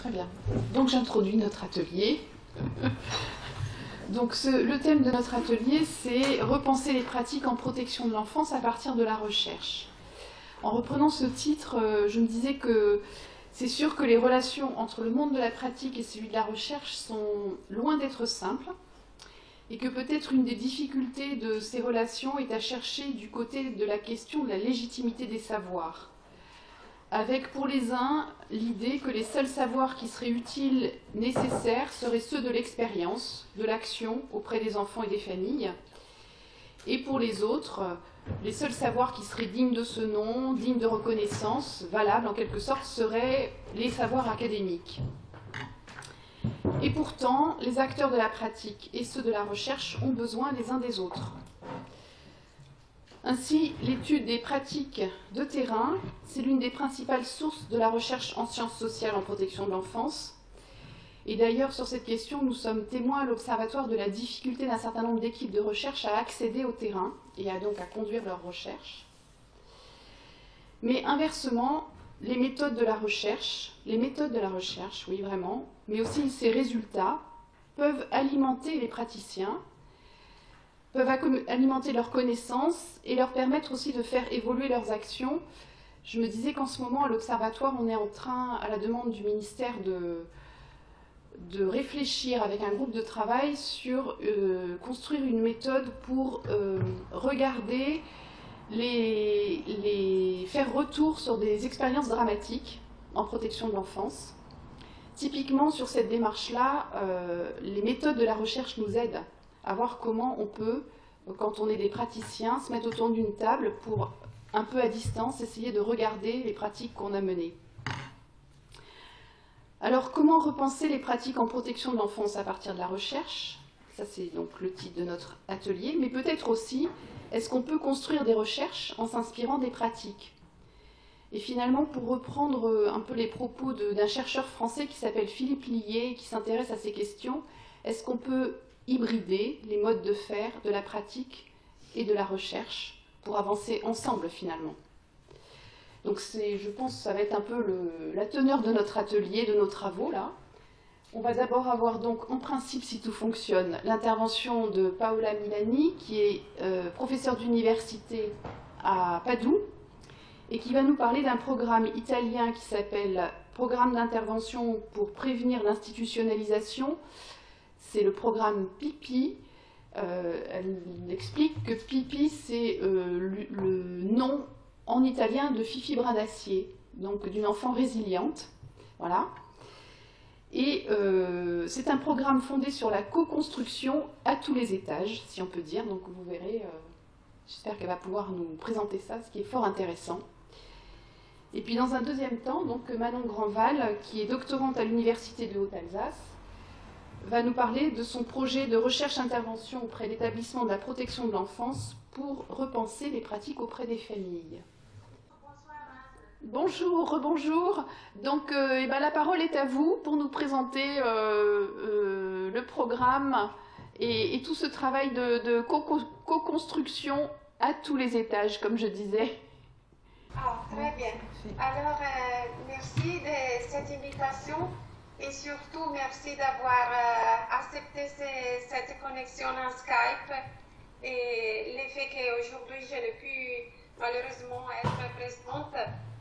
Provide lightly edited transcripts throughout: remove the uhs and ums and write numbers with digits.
très bien. Donc j'introduis notre atelier. Donc le thème de notre atelier, c'est repenser les pratiques en protection de l'enfance à partir de la recherche. En reprenant ce titre, je me disais que c'est sûr que les relations entre le monde de la pratique et celui de la recherche sont loin d'être simples, et que peut-être une des difficultés de ces relations est à chercher du côté de la question de la légitimité des savoirs. Avec pour les uns l'idée que les seuls savoirs qui seraient utiles, nécessaires, seraient ceux de l'expérience, de l'action auprès des enfants et des familles. Et pour les autres, les seuls savoirs qui seraient dignes de ce nom, dignes de reconnaissance, valables en quelque sorte, seraient les savoirs académiques. Et pourtant, les acteurs de la pratique et ceux de la recherche ont besoin les uns des autres. Ainsi, l'étude des pratiques de terrain, c'est l'une des principales sources de la recherche en sciences sociales en protection de l'enfance. Et d'ailleurs, sur cette question, nous sommes témoins à l'Observatoire de la difficulté d'un certain nombre d'équipes de recherche à accéder au terrain et donc à conduire leurs recherches. Mais inversement, les méthodes de la recherche, oui vraiment, mais aussi ses résultats, peuvent alimenter les praticiens, peuvent alimenter leurs connaissances et leur permettre aussi de faire évoluer leurs actions. Je me disais qu'en ce moment, à l'Observatoire, on est en train, à la demande du ministère, de réfléchir avec un groupe de travail sur construire une méthode pour regarder faire retour sur des expériences dramatiques en protection de l'enfance. Typiquement, sur cette démarche-là, les méthodes de la recherche nous aident à voir comment on peut, quand on est des praticiens, se mettre autour d'une table pour, un peu à distance, essayer de regarder les pratiques qu'on a menées. Alors, comment repenser les pratiques en protection de l'enfance à partir de la recherche? Ça, c'est donc le titre de notre atelier. Mais peut-être aussi, est-ce qu'on peut construire des recherches en s'inspirant des pratiques? Et finalement, pour reprendre un peu les propos d'un chercheur français qui s'appelle Philippe Lillier, qui s'intéresse à ces questions, est-ce qu'on peut hybrider les modes de faire de la pratique et de la recherche pour avancer ensemble finalement? Donc je pense que ça va être un peu la teneur de notre atelier, de nos travaux là. On va d'abord avoir donc en principe, si tout fonctionne, l'intervention de Paola Milani, qui est professeure d'université à Padoue et qui va nous parler d'un programme italien qui s'appelle Programme d'intervention pour prévenir l'institutionnalisation. C'est le programme PIPI. Elle explique que PIPI, c'est le nom en italien de Fifi Brin d'Acier, donc d'une enfant résiliente. Voilà. Et c'est un programme fondé sur la co-construction à tous les étages, si on peut dire. Donc vous verrez, j'espère qu'elle va pouvoir nous présenter ça, ce qui est fort intéressant. Et puis dans un deuxième temps, donc Manon Grandval, qui est doctorante à l'Université de Haute-Alsace, va nous parler de son projet de recherche-intervention auprès d'établissements de la protection de l'enfance pour repenser les pratiques auprès des familles. Bonjour, rebonjour. Donc la parole est à vous pour nous présenter le programme et tout ce travail de co-construction à tous les étages, comme je disais. Ah, très bien. Alors, merci de cette invitation et surtout merci d'avoir accepté cette connexion en Skype et le fait qu'aujourd'hui je n'ai pu malheureusement être présente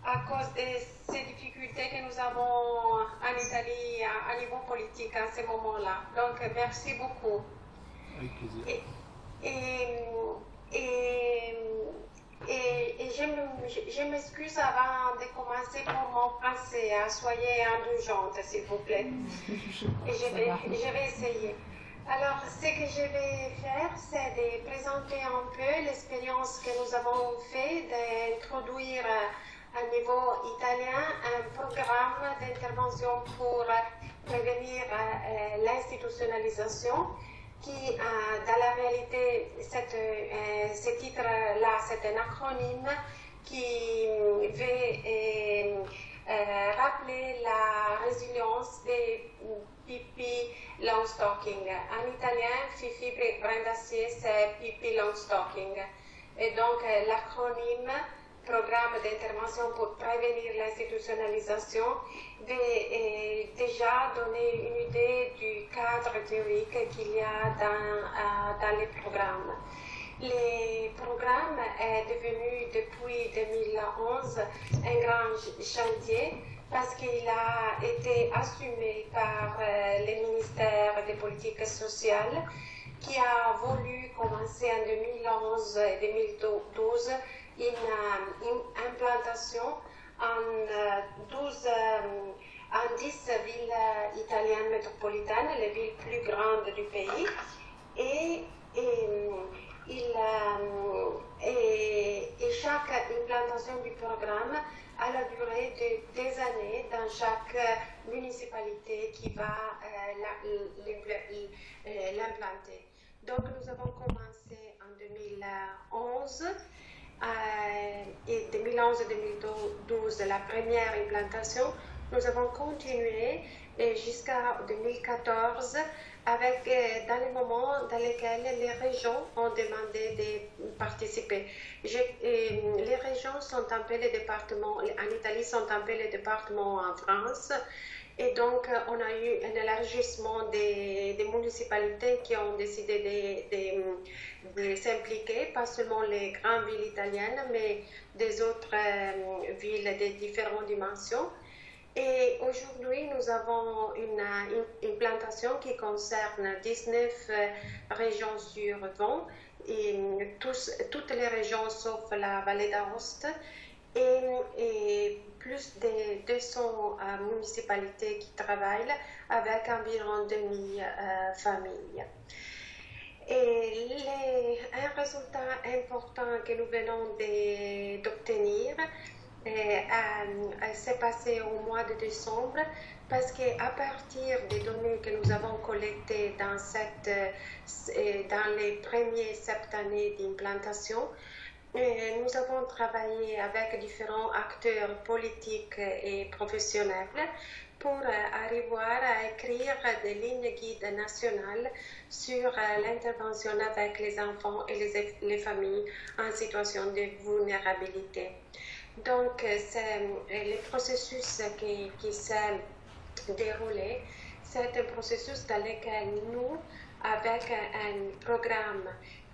à cause de ces difficultés que nous avons en Italie à niveau politique à ce moment-là. Donc, merci beaucoup. Avec plaisir. Et je m'excuse avant de commencer pour mon français. Soyez indulgente, s'il vous plaît. Et je vais essayer. Alors, ce que je vais faire, c'est de présenter un peu l'expérience que nous avons fait d'introduire à niveau italien un programme d'intervention pour prévenir l'institutionnalisation qui, dans la réalité, ce titre-là, c'est un acronyme qui veut rappeler la résilience des Pippi Longstocking. En italien, Fifi Brin d'Acier, c'est Pippi Longstocking. Et donc, l'acronyme Programme d'intervention pour prévenir l'institutionnalisation veut déjà déjà donné une idée du cadre théorique qu'il y a dans les programmes. Le programme est devenu depuis 2011 un grand chantier parce qu'il a été assumé par le ministère des politiques sociales qui a voulu commencer en 2011 et 2012 une implantation en 10 villes italiennes métropolitaines, les villes plus grandes du pays. Et chaque implantation du programme a la durée de des années dans chaque municipalité qui va l'implanter. Donc nous avons commencé en 2011 et 2011-2012 la première implantation. Nous avons continué jusqu'à 2014 avec, dans les moments dans lesquels les régions ont demandé de participer. Les régions sont un peu les départements, en Italie sont un peu les départements en France, et donc on a eu un élargissement des municipalités qui ont décidé de s'impliquer, pas seulement les grandes villes italiennes, mais des autres villes de différentes dimensions. Et aujourd'hui, nous avons une implantation qui concerne 19 régions sur 20, et toutes les régions sauf la Vallée d'Aoste, et plus de 200 municipalités qui travaillent avec environ 2000 familles. Et un résultat important que nous venons d'obtenir s'est passé au mois de décembre parce qu'à partir des données que nous avons collectées dans les premiers 7 années d'implantation, nous avons travaillé avec différents acteurs politiques et professionnels pour arriver à écrire des lignes guides nationales sur l'intervention avec les enfants et les familles en situation de vulnérabilité. Donc, le processus qui s'est déroulé, c'est un processus dans lequel nous, avec un programme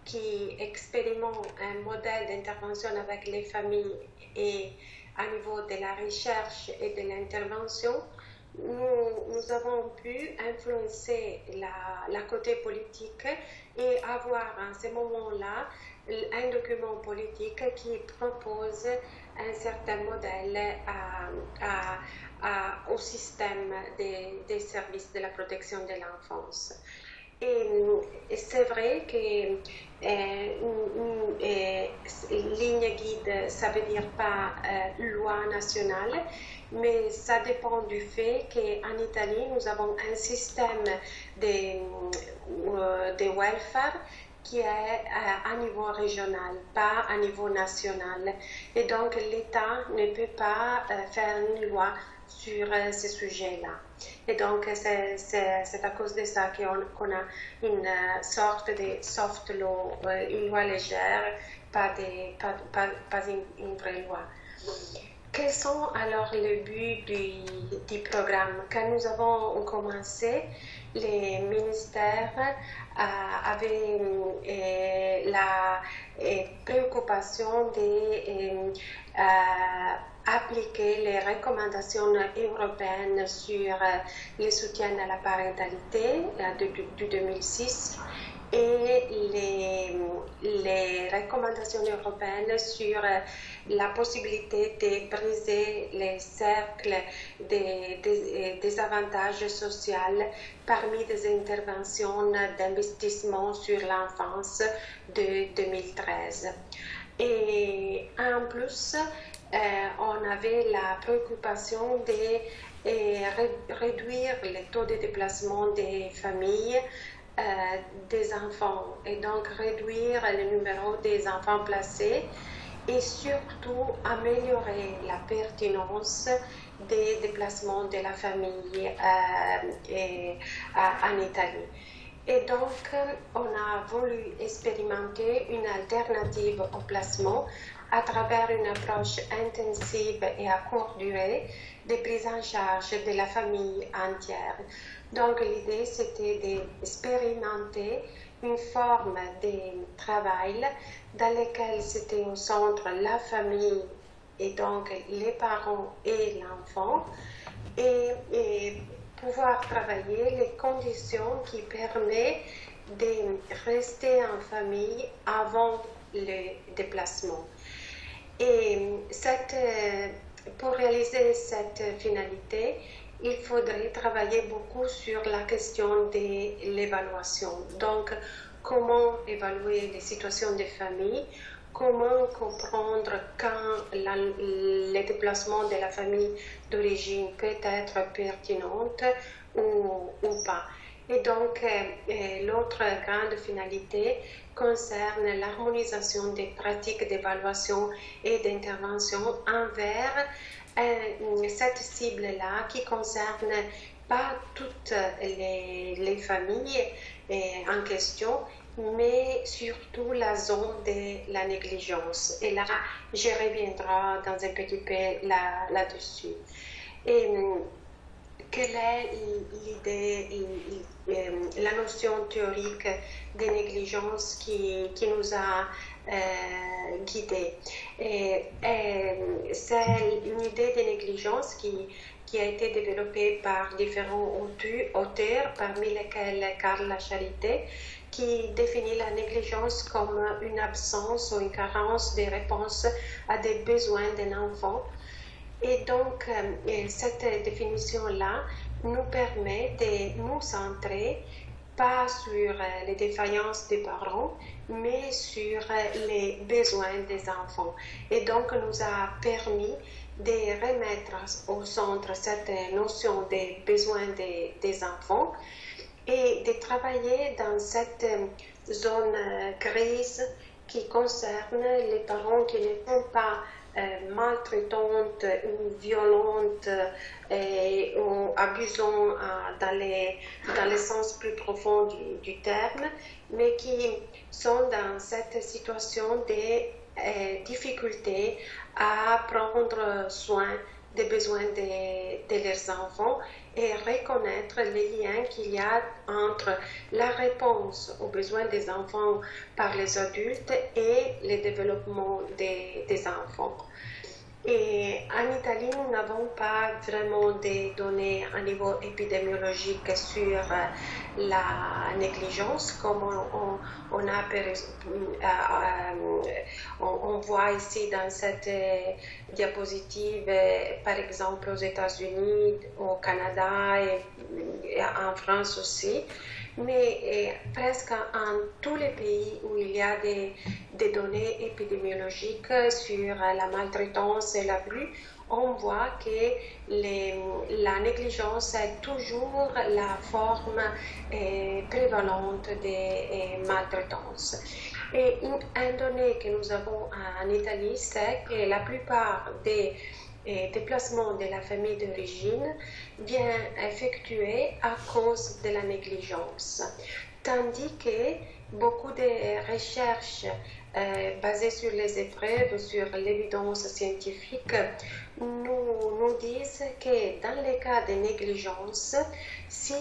qui expérimente un modèle d'intervention avec les familles et à niveau de la recherche et de l'intervention, nous avons pu influencer la côté politique et avoir à ce moment-là un document politique qui propose un certain modèle au système des services de la protection de l'enfance. Et c'est vrai que ligne guide, ça veut dire pas loi nationale, mais ça dépend du fait qu'en Italie, nous avons un système de welfare qui est à niveau régional, pas à niveau national. Et donc, l'État ne peut pas faire une loi sur ce sujet-là. Et donc, c'est à cause de ça qu'on a une sorte de soft law, une loi légère, pas une vraie loi. Quels sont alors les buts du programme? Quand nous avons commencé, les ministères avaient la préoccupation d'appliquer les recommandations européennes sur le soutien à la parentalité de 2006 et les recommandations européennes sur la possibilité de briser les cercles des avantages sociaux parmi des interventions d'investissement sur l'enfance de 2013. Et en plus, on avait la préoccupation de réduire le taux de déplacement des familles, des enfants, et donc réduire le numéro des enfants placés et surtout améliorer la pertinence des déplacements de la famille en Italie. Et donc, on a voulu expérimenter une alternative au placement à travers une approche intensive et à courte durée de prise en charge de la famille entière. Donc l'idée, c'était d'expérimenter une forme de travail dans lequel c'était au centre la famille et donc les parents et l'enfant, et pouvoir travailler les conditions qui permettent de rester en famille avant le déplacement. Et pour réaliser cette finalité, il faudrait travailler beaucoup sur la question de l'évaluation. Donc, comment évaluer les situations de famille, comment comprendre quand le déplacement de la famille d'origine peut être pertinent ou pas. Et donc, l'autre grande finalité concerne l'harmonisation des pratiques d'évaluation et d'intervention envers cette cible-là qui concerne pas toutes les familles en question, mais surtout la zone de la négligence. Et là, je reviendrai dans un petit peu là-dessus. Et quelle est l'idée, la notion théorique de négligence qui nous a guidés? C'est une idée de négligence qui a été développée par différents auteurs, parmi lesquels Karl Lacharité, qui définit la négligence comme une absence ou une carence de réponse à des besoins d'un enfant. Et donc, cette définition-là nous permet de nous centrer pas sur les défaillances des parents, mais sur les besoins des enfants. Et donc, nous a permis de remettre au centre cette notion des besoins des enfants et de travailler dans cette zone grise qui concerne les parents qui ne sont pas maltraitantes ou violentes ou abusant dans le sens plus profond du terme, mais qui sont dans cette situation de difficulté à prendre soin des besoins de leurs enfants et reconnaître les liens qu'il y a entre la réponse aux besoins des enfants par les adultes et le développement des enfants. Et en Italie, nous n'avons pas vraiment des données à niveau épidémiologique sur la négligence, comme on voit ici dans cette diapositive, par exemple aux États-Unis, au Canada et en France aussi. Mais presque en tous les pays où il y a des données épidémiologiques sur la maltraitance et l'abus, on voit que la négligence est toujours la forme prévalente de maltraitance. Et une donnée que nous avons en Italie, c'est que la plupart des déplacement de la famille d'origine vient effectué à cause de la négligence, tandis que beaucoup de recherches basées sur les épreuves, sur l'évidence scientifique, nous disent que dans les cas de négligence, si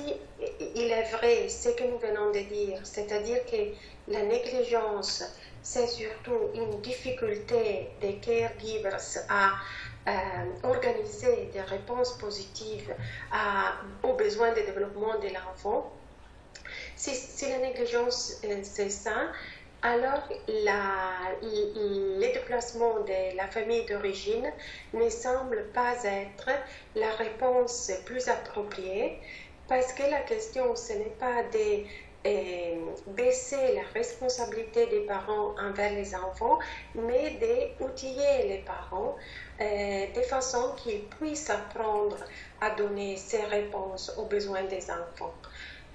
il est vrai ce que nous venons de dire, c'est-à-dire que la négligence, c'est surtout une difficulté des caregivers à organiser des réponses positives aux besoins de développement de l'enfant. Si la négligence c'est ça, alors le déplacement de la famille d'origine ne semble pas être la réponse plus appropriée, parce que la question, ce n'est pas de baisser la responsabilité des parents envers les enfants, mais d'outiller les parents de façon qu'ils puissent apprendre à donner ces réponses aux besoins des enfants.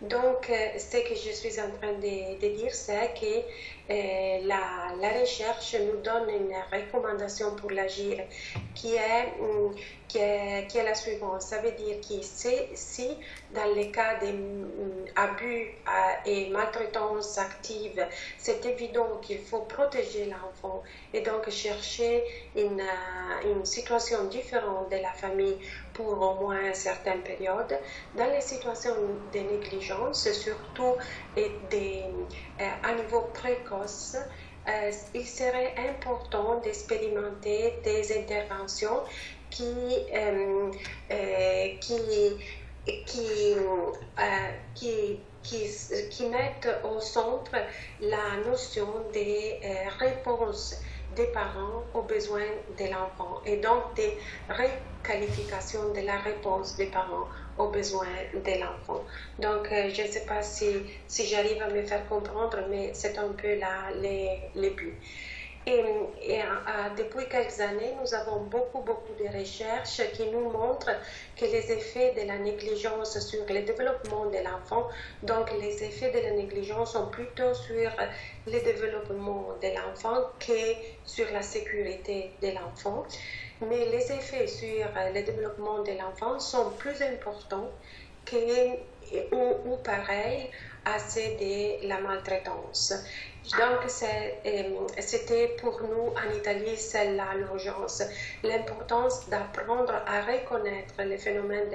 Donc, ce que je suis en train de dire, c'est que la recherche nous donne une recommandation pour l'agir qui est la suivante. Ça veut dire que si dans les cas d'abus et maltraitance active, c'est évident qu'il faut protéger l'enfant et donc chercher une situation différente de la famille pour au moins une certaine période. Dans les situations de négligence, surtout à niveau précoce, il serait important d'expérimenter des interventions qui mettent au centre la notion des réponses des parents aux besoins de l'enfant et donc des requalifications de la réponse des parents aux besoins de l'enfant. Donc, je ne sais pas si j'arrive à me faire comprendre, mais c'est un peu là les buts. Et depuis quelques années, nous avons beaucoup de recherches qui nous montrent que les effets de la négligence sur le développement de l'enfant, donc les effets de la négligence sont plutôt sur le développement de l'enfant que sur la sécurité de l'enfant. Mais les effets sur le développement de l'enfant sont plus importants ou pareils à ceux de la maltraitance. Donc, c'était pour nous en Italie, c'est là l'urgence, l'importance d'apprendre à reconnaître les phénomènes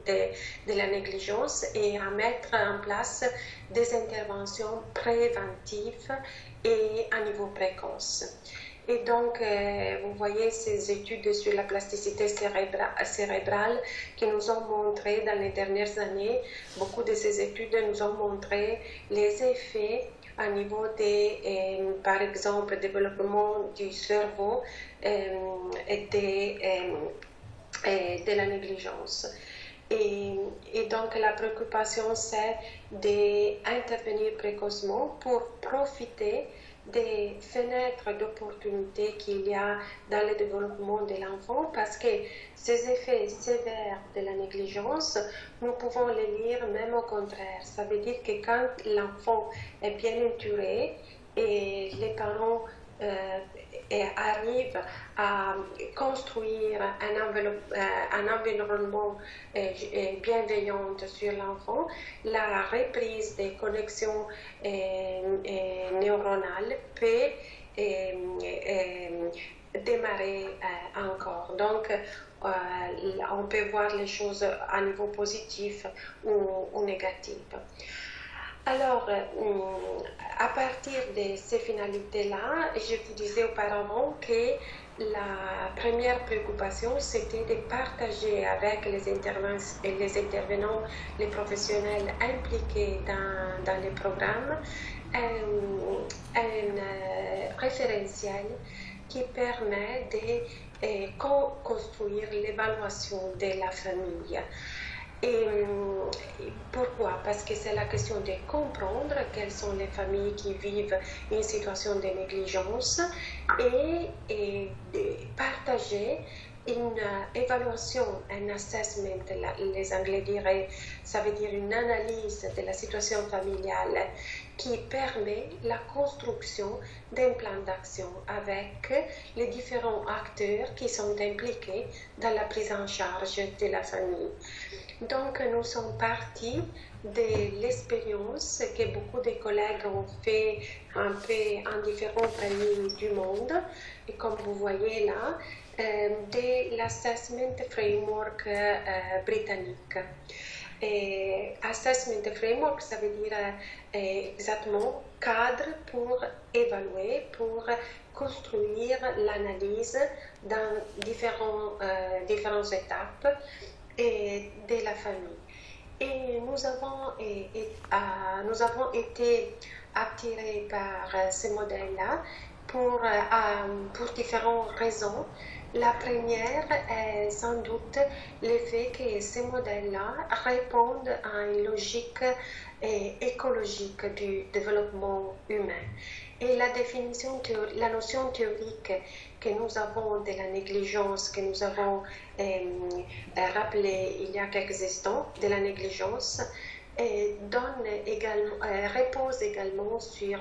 de la négligence et à mettre en place des interventions préventives et à niveau précoce. Et donc, vous voyez ces études sur la plasticité cérébrale qui nous ont montré dans les dernières années, beaucoup de ces études nous ont montré les effets à niveau par exemple, développement du cerveau et de la négligence. Et donc, la préoccupation, c'est d'intervenir précocement pour profiter des fenêtres d'opportunité qu'il y a dans le développement de l'enfant parce que ces effets sévères de la négligence, nous pouvons les lire même au contraire. Ça veut dire que quand l'enfant est bien entouré et les parents arrivent à construire un environnement bienveillant sur l'enfant, la reprise des connexions neuronales peut démarrer encore. Donc, on peut voir les choses à niveau positif ou négatif. Alors, à partir de ces finalités-là, je vous disais auparavant que la première préoccupation, c'était de partager avec les intervenants, les professionnels impliqués dans les programmes, un référentiel qui permet de construire l'évaluation de la famille. Et pourquoi? Parce que c'est la question de comprendre quelles sont les familles qui vivent une situation de négligence et de partager une évaluation, un assessment, les Anglais diraient, ça veut dire une analyse de la situation familiale qui permet la construction d'un plan d'action avec les différents acteurs qui sont impliqués dans la prise en charge de la famille. Donc, nous sommes partis de l'expérience que beaucoup de collègues ont fait un peu en différents pays du monde, et comme vous voyez là, de l'assessment framework britannique. Et assessment framework, ça veut dire exactement cadre pour évaluer, pour construire l'analyse dans différentes étapes de la famille. Et nous avons été attirés par ce modèle-là pour différentes raisons. La première est sans doute le fait que ces modèles-là répondent à une logique écologique du développement humain. Et la notion théorique que nous avons de la négligence, que nous avons rappelé il y a quelques instants, de la négligence, repose également sur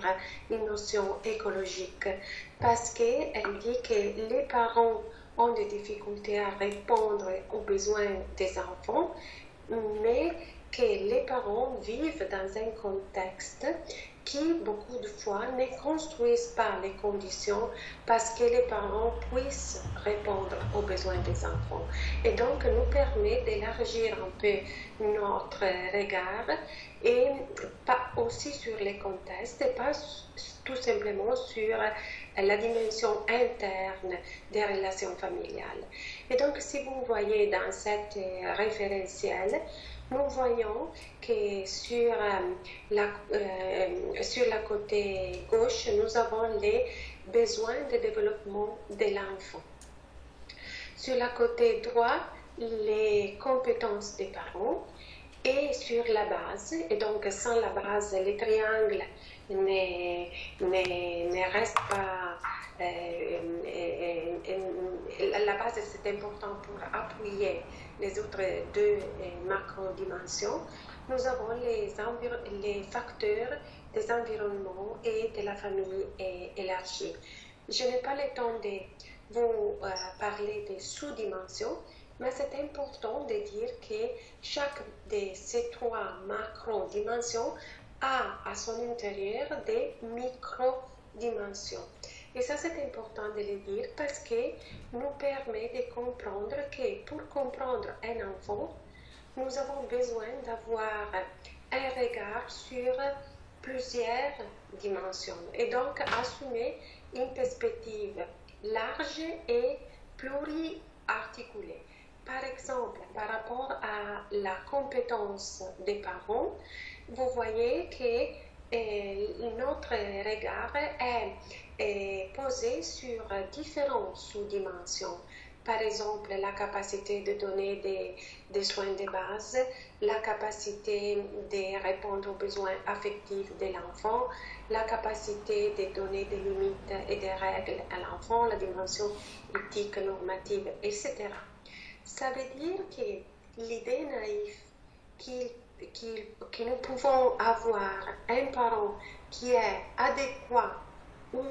une notion écologique parce qu'elle dit que les parents ont des difficultés à répondre aux besoins des enfants, mais que les parents vivent dans un contexte qui, beaucoup de fois, ne construisent pas les conditions parce que les parents puissent répondre aux besoins des enfants. Et donc, nous permet d'élargir un peu notre regard et pas aussi sur les contextes et pas tout simplement sur la dimension interne des relations familiales. Et donc, si vous voyez dans cette référentiel, nous voyons que sur la côté gauche, nous avons les besoins de développement de l'enfant. Sur la côté droit, les compétences des parents. Et sur la base, et donc sans la base, les triangles ne restent pas. La base, c'est important pour appuyer les autres deux macro-dimensions. Nous avons les facteurs des environnements et de la famille élargie. Je n'ai pas le temps de vous parler des sous-dimensions, mais c'est important de dire que chaque de ces trois macro-dimensions a à son intérieur des micro-dimensions. Et ça, c'est important de le dire parce que nous permet de comprendre que pour comprendre un enfant, nous avons besoin d'avoir un regard sur plusieurs dimensions et donc assumer une perspective large et pluriarticulée. Par exemple, par rapport à la compétence des parents, vous voyez que notre regard est posé sur différentes sous-dimensions. Par exemple, la capacité de donner des soins de base, la capacité de répondre aux besoins affectifs de l'enfant, la capacité de donner des limites et des règles à l'enfant, la dimension éthique, normative, etc. Ça veut dire que l'idée naïve que nous pouvons avoir un parent qui est adéquat ou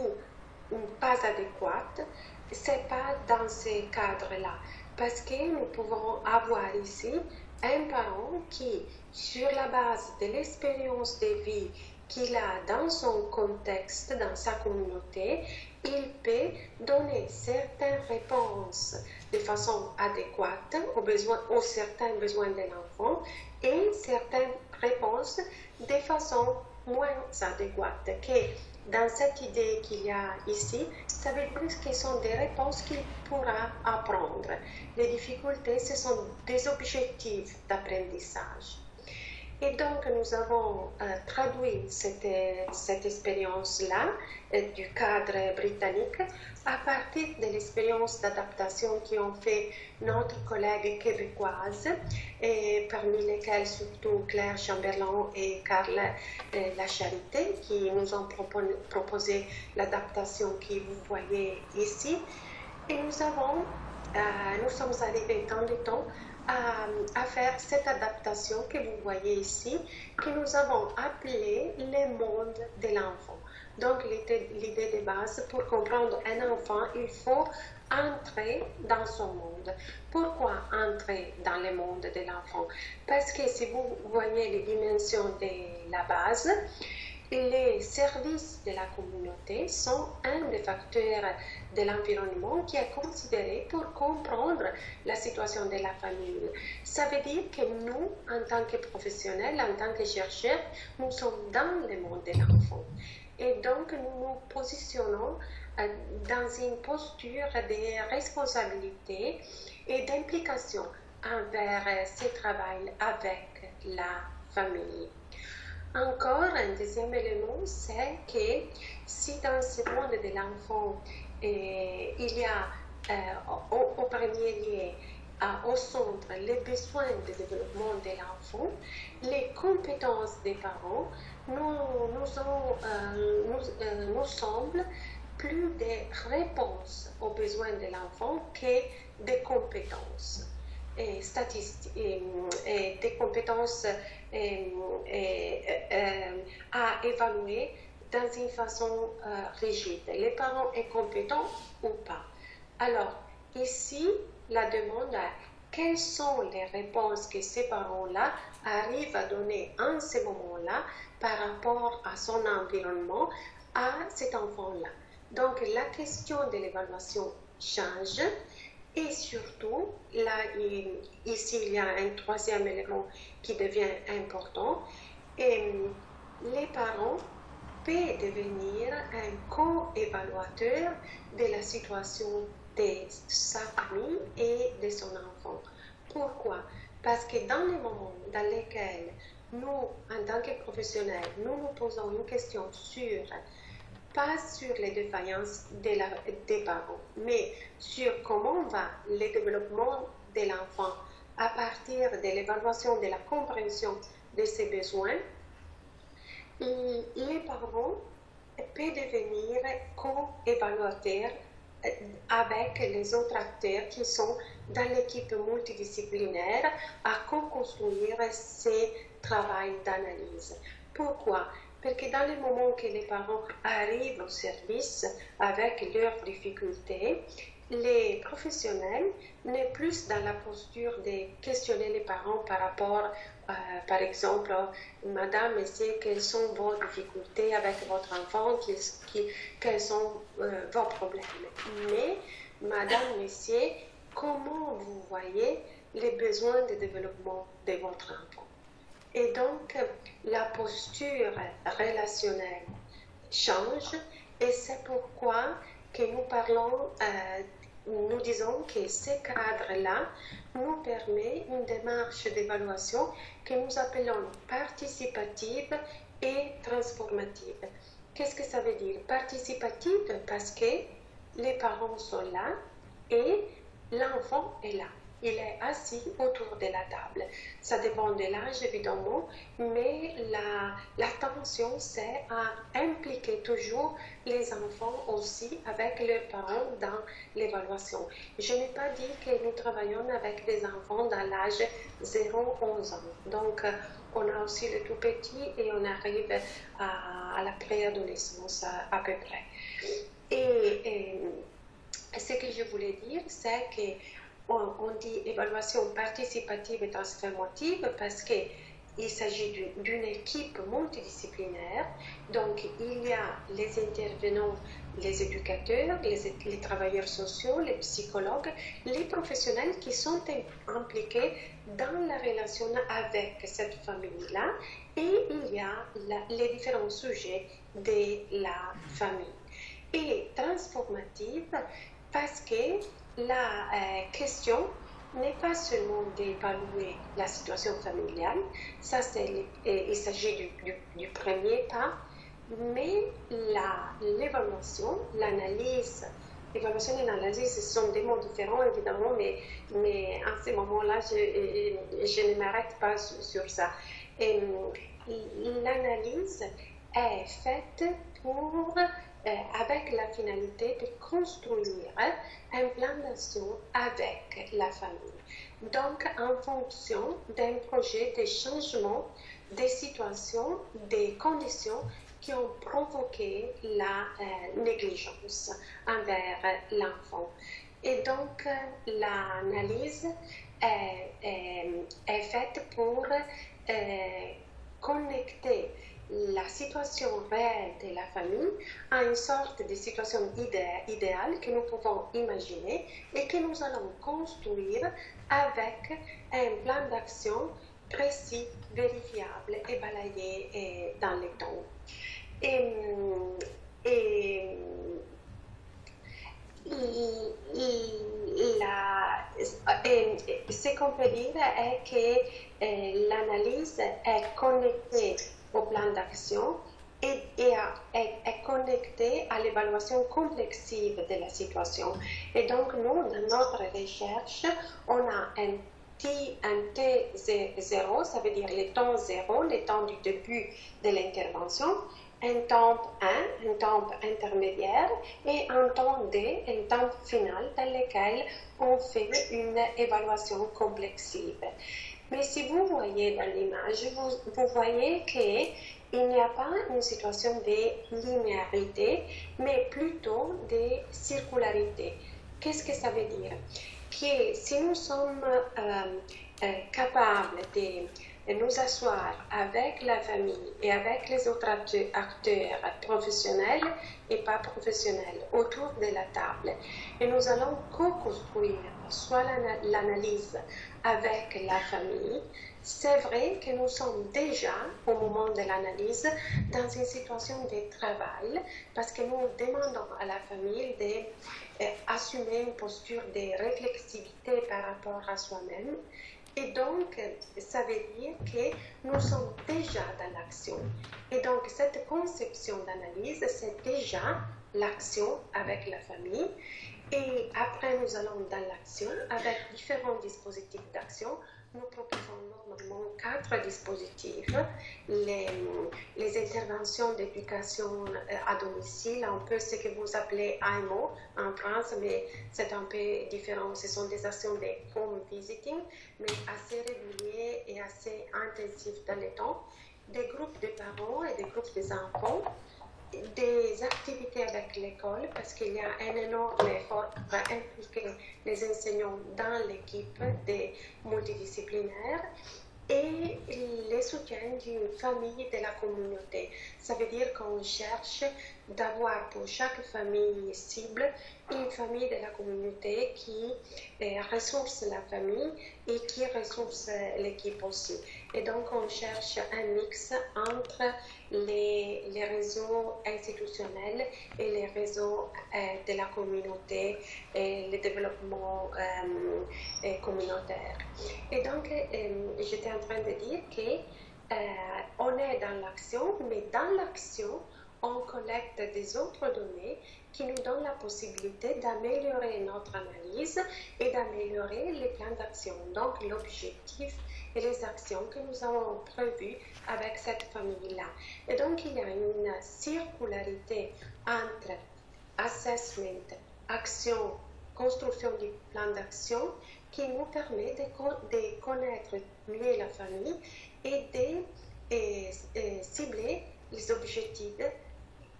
pas adéquat, c'est pas dans ces cadres-là. Parce que nous pouvons avoir ici un parent qui, sur la base de l'expérience de vie qu'il a dans son contexte, dans sa communauté, il peut donner certaines réponses de façon adéquate aux certains besoins de l'enfant et certaines réponses de façon moins adéquate. Que dans cette idée qu'il y a ici, ça veut dire que ce sont des réponses qu'il pourra apprendre. Les difficultés, ce sont des objectifs d'apprentissage. Et donc, nous avons traduit cette expérience-là du cadre britannique à partir de l'expérience d'adaptation qu'ont fait notre collègue québécoise, et parmi lesquels surtout Claire Chamberlain et Carl Lacharité, qui nous ont proposé l'adaptation que vous voyez ici. Et nous sommes arrivés dans le temps à faire cette adaptation que vous voyez ici, que nous avons appelée le monde de l'enfant. Donc, l'idée de base, pour comprendre un enfant, il faut entrer dans son monde. Pourquoi entrer dans le monde de l'enfant? Parce que si vous voyez les dimensions de la base, les services de la communauté sont un des facteurs de l'environnement qui est considéré pour comprendre la situation de la famille. Ça veut dire que nous, en tant que professionnels, en tant que chercheurs, nous sommes dans le monde de l'enfant. Et donc, nous nous positionnons dans une posture de responsabilité et d'implication envers ce travail avec la famille. Encore un deuxième élément, c'est que si dans ce monde de l'enfant, il y a au premier lieu, au centre, les besoins de développement de l'enfant, les compétences des parents nous semblent plus des réponses aux besoins de l'enfant que des compétences. des compétences à évaluer dans une façon rigide. Les parents sont compétents ou pas. Alors, ici, la demande est quelles sont les réponses que ces parents-là arrivent à donner en ce moment-là par rapport à son environnement, à cet enfant-là. Donc, la question de l'évaluation change. Et surtout, là, ici, il y a un troisième élément qui devient important. Et les parents peuvent devenir un co-évaluateur de la situation de sa famille et de son enfant. Pourquoi? Parce que dans les moments dans lesquels nous, en tant que professionnels, nous nous posons une question pas sur les défaillances des parents, mais sur comment va le développement de l'enfant à partir de l'évaluation de la compréhension de ses besoins, les parents peuvent devenir co-évaluateurs avec les autres acteurs qui sont dans l'équipe multidisciplinaire à co-construire ces travaux d'analyse. Pourquoi? Parce que dans les moments que les parents arrivent au service avec leurs difficultés, les professionnels n'est plus dans la posture de questionner les parents par rapport, par exemple, Madame, Monsieur, quelles sont vos difficultés avec votre enfant, quels sont vos problèmes. Mais, Madame, Monsieur, comment vous voyez les besoins de développement de votre enfant? Et donc, la posture relationnelle change et c'est pourquoi que nous parlons, nous disons que ce cadre-là nous permet une démarche d'évaluation que nous appelons participative et transformative. Qu'est-ce que ça veut dire? Participative parce que les parents sont là et l'enfant est là. Il est assis autour de la table. Ça dépend de l'âge, évidemment, mais l'attention, c'est à impliquer toujours les enfants aussi avec leurs parents dans l'évaluation. Je n'ai pas dit que nous travaillons avec des enfants dans l'âge 0-11 ans. Donc, on a aussi le tout petit et on arrive à la préadolescence à peu près. Et ce que je voulais dire, c'est que on dit évaluation participative et transformative parce qu'il s'agit d'une équipe multidisciplinaire. Donc, il y a les intervenants, les éducateurs, les travailleurs sociaux, les psychologues, les professionnels qui sont impliqués dans la relation avec cette famille-là. Et il y a les différents sujets de la famille. Et transformative parce que la question n'est pas seulement d'évaluer la situation familiale, ça il s'agit du premier pas, mais l'évaluation, l'analyse, l'évaluation et l'analyse, ce sont des mots différents évidemment, mais en ce moment-là, je ne m'arrête pas sur ça. L'analyse est faite avec la finalité de construire un plan d'action avec la famille. Donc, en fonction d'un projet de changement des situations, des conditions qui ont provoqué la négligence envers l'enfant. Et donc, l'analyse est faite pour connecter la situation réelle de la famille à une sorte de situation idéale que nous pouvons imaginer et que nous allons construire avec un plan d'action précis, vérifiable et balayé dans le temps. Ce qu'on peut dire est que l'analyse est connectée au plan d'action et est connectée à l'évaluation complexive de la situation. Et donc, nous, dans notre recherche, on a un T0, ça veut dire le temps zéro, le temps du début de l'intervention, un temps 1, un temps intermédiaire et un temps D, un temps final dans lequel on fait une évaluation complexive. Mais si vous voyez dans l'image, vous voyez qu'il n'y a pas une situation de linéarité, mais plutôt de circularité. Qu'est-ce que ça veut dire? Que si nous sommes capables de nous asseoir avec la famille et avec les autres acteurs professionnels et pas professionnels autour de la table, et nous allons co-construire soit l'analyse avec la famille, c'est vrai que nous sommes déjà, au moment de l'analyse, dans une situation de travail parce que nous demandons à la famille d'assumer une posture de réflexivité par rapport à soi-même. Et donc, ça veut dire que nous sommes déjà dans l'action. Et donc, cette conception d'analyse, c'est déjà l'action avec la famille. Et après, nous allons dans l'action avec différents dispositifs d'action. Nous proposons normalement 4 dispositifs. Les interventions d'éducation à domicile, un peu ce que vous appelez AMO en France, mais c'est un peu différent. Ce sont des actions de home visiting, mais assez réguliers et assez intensifs dans le temps. Des groupes de parents et des groupes d'enfants. Des activités avec l'école parce qu'il y a un énorme effort pour impliquer les enseignants dans l'équipe des multidisciplinaires et le soutien d'une famille de la communauté. Ça veut dire qu'on cherche d'avoir pour chaque famille cible une famille de la communauté qui ressource la famille et qui ressource l'équipe aussi. Et donc on cherche un mix entre les réseaux institutionnels et les réseaux de la communauté et le développement communautaire. Et donc j'étais en train de dire qu'on est dans l'action, mais dans l'action, on collecte des autres données qui nous donnent la possibilité d'améliorer notre analyse et d'améliorer les plans d'action. Donc l'objectif et les actions que nous avons prévues avec cette famille-là. Et donc il y a une circularité entre assessment, action, construction du plan d'action qui nous permet de connaître mieux la famille et de cibler les objectifs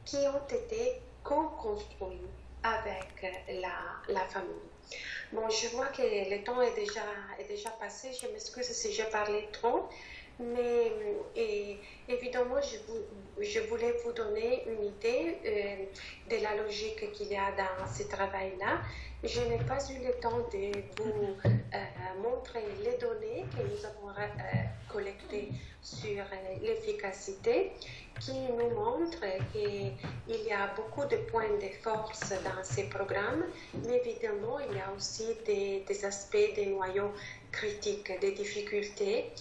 qui ont été co-construits avec la famille. Bon, je vois que le temps est déjà passé. Je m'excuse si j'ai parlé trop, mais évidemment, je voulais vous donner une idée de la logique qu'il y a dans ce travail-là. Je n'ai pas eu le temps de vous montrer les données que nous avons collectées sur l'efficacité, qui nous montrent qu'il y a beaucoup de points de force dans ces programmes, mais évidemment, il y a aussi des aspects, des noyaux critiques, des difficultés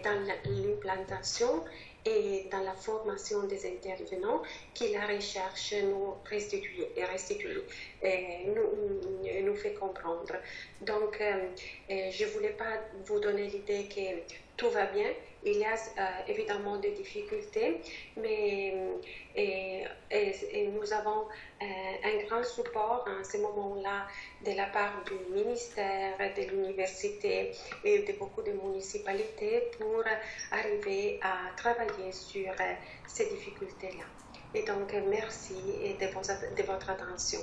dans l'implantation et dans la formation des intervenants que la recherche nous restitue et nous fait comprendre. Donc, je ne voulais pas vous donner l'idée que tout va bien. Il y a évidemment des difficultés, mais nous avons un grand support en ce moment-là de la part du ministère, de l'université et de beaucoup de municipalités pour arriver à travailler sur ces difficultés-là. Et donc, merci de votre attention.